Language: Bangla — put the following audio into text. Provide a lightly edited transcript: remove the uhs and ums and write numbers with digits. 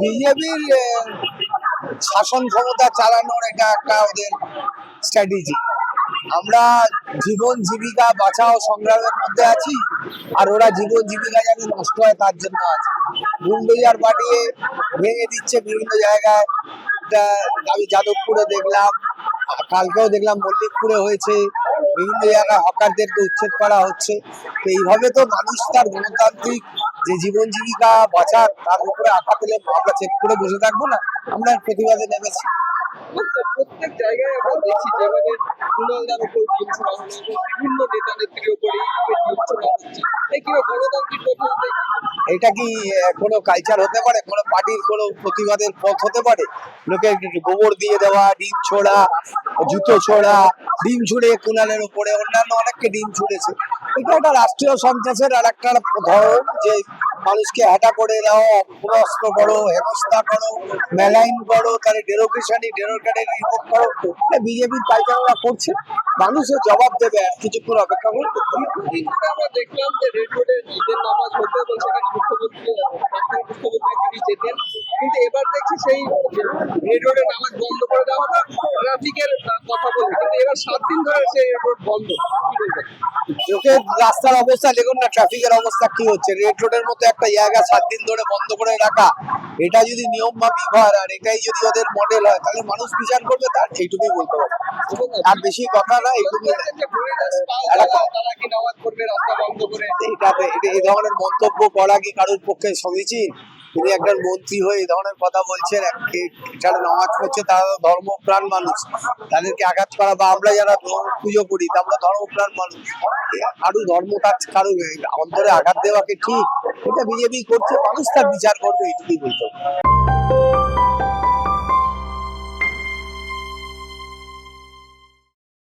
বিজেপির শাসন ক্ষমতা চালানোর এটা একটা ওদের স্ট্র্যাটেজি। আমরা জীবন জীবিকা বাঁচাও সংগ্রামের মধ্যে আছি, আর ওরা জীবন জীবিকা যেন নষ্ট হয় তার জন্য আছে। বুলডোজার পাঠিয়ে ভেঙে দিচ্ছে বিভিন্ন জায়গায়। আমি যাদবপুরে দেখলাম, কালকেও দেখলাম মল্লিকপুরে হয়েছে। বিভিন্ন জায়গায় হকারদেরকে উচ্ছেদ করা হচ্ছে। তো এইভাবে তো মানুষ তার গণতান্ত্রিক যে জীবন জীবিকা বাঁচার তার উপরে আঘাত এলে আমরা চেক করে বসে থাকবো না, আমরা প্রতিবাদে নেমেছি। প্রত্যেক জায়গায় আমরা দেখছি যেভাবে কুণালদার উপর টিম ছোড়া হলো, বিভিন্ন নেতা নেত্রীর উপরে টিম ছোড়া হচ্ছে। এই কি গণতান্ত্রিক পদ্ধতিতে এটা কি কোনো কালচার হতে পারে? কোনো পার্টির কোনো প্রতিবাদের পথ হতে পারে? লোকে গোবর দিয়ে দেওয়া, ডিম ছোড়া, জুতো ছোড়া, ডিম ছুড়ে কুণালের উপরে, অন্যান্য অনেককে ডিম ছুড়েছে। এটা একটা রাষ্ট্রীয় সন্ত্রাসের আর একটা ধরন, যে মানুষকে হ্যাটা করে দাও, অপরাস্ত করো, হেনস্থা করো, মেলাইন করো, তাহলে ডেরোকেশন রিপোর্ট করো। বিজেপির কালচার ওরা করছে, মানুষের জবাব দেবে। কিছুক্ষণ অপেক্ষা করে করতে হবে। আমরা দেখলাম যে রেড রোডে ঈদের নামাজ হতে এবং সেখানে মুখ্যমন্ত্রী তিনি যেতেন, কিন্তু এবার দেখছি সেই রেড রোডে নামাজ বন্ধ করে দেওয়া হলো ট্রাফিকের কথা বলছে, কিন্তু এবার 7 দিন ধরে সেই রোড বন্ধ। লোকের রাস্তার অবস্থা দেখুন না, ট্রাফিকের অবস্থা কি হচ্ছে। রেড রোডের মতো একটা জায়গা 7 দিন ধরে বন্ধ করে রাখা, এটা যদি নিয়ম মাফিক হয় আর এটাই যদি ওদের মডেল হয়, তাহলে মানুষ বিচার করবে। তার এইটুকুই বলতে পারে, আর বেশি কথা না। এইটুকুই তারা কি নামাজ পড়বে রাস্তা বন্ধ করে? এই ধরনের মন্তব্য করা কি কারোর পক্ষে সমীচীন? তিনি একজন মন্ত্রী হয়ে এই ধরনের কথা বলছেন। যারা নামাজ পড়ছে তারা ধর্মপ্রাণ মানুষ, তাদেরকে আঘাত করা, বা আমরা যারা পুজো করি আমরা ধর্মপ্রাণ মানুষ, কারো ধর্ম কারো অন্তরে আঘাত দেওয়া কি ঠিক? এটা বিজেপি করছে, মানুষ তার বিচার করবে, এইটুকুই বলতে হবে।